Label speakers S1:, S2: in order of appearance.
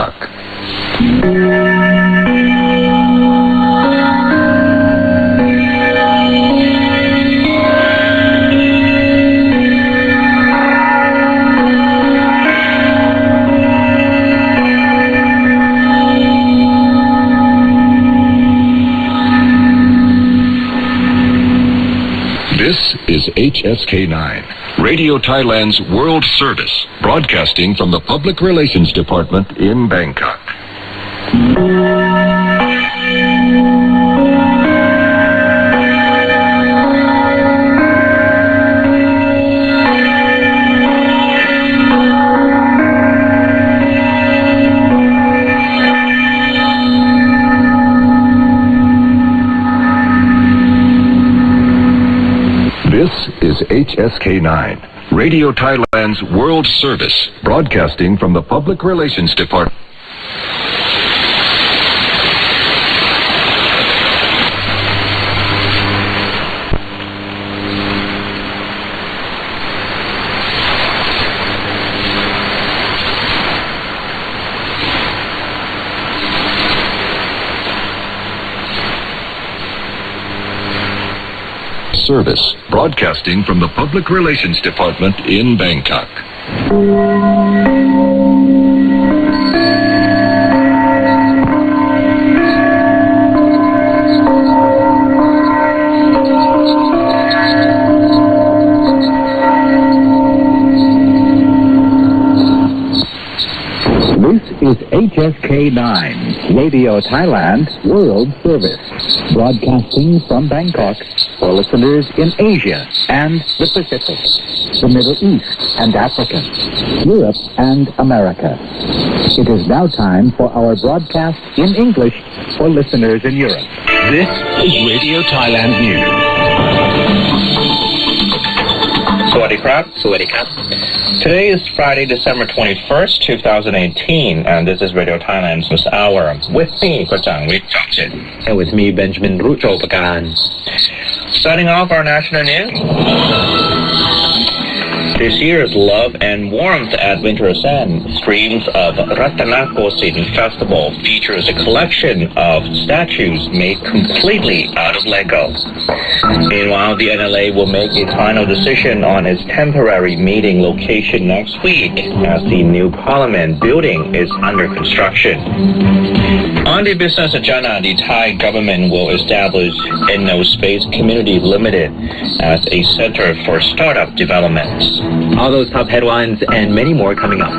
S1: Bangkok. This is HSK9, Radio Thailand's World Service, broadcasting from the Public Relations Department in Bangkok. This is HSK9, Radio Thailand's World Service, broadcasting from the Public Relations Department. Service, broadcasting from the Public Relations Department in Bangkok.
S2: This is HSK9, Radio Thailand World Service, broadcasting from Bangkok for listeners in Asia and the Pacific, the Middle East and Africa, Europe and America. It is now time for our broadcast in English for listeners in Europe.
S3: This is Radio Thailand News.
S4: สวัสดีครับ Today is Friday, December 21st, 2018, and this is Radio Thailand's News Hour. With me, Kojang Witchakjit.
S3: And with me, Benjamin Ruchopakan.
S4: Starting off our national news. This year's Love and Warmth at Winter Sen Streams of Ratanakosin Festival features a collection of statues made completely out of Lego. Meanwhile, the NLA will make a final decision on its temporary meeting location next week as the new parliament building is under construction. On the business agenda, the Thai government will establish InnoSpace Community Limited as a center for startup development.
S3: All those top headlines and many more coming up.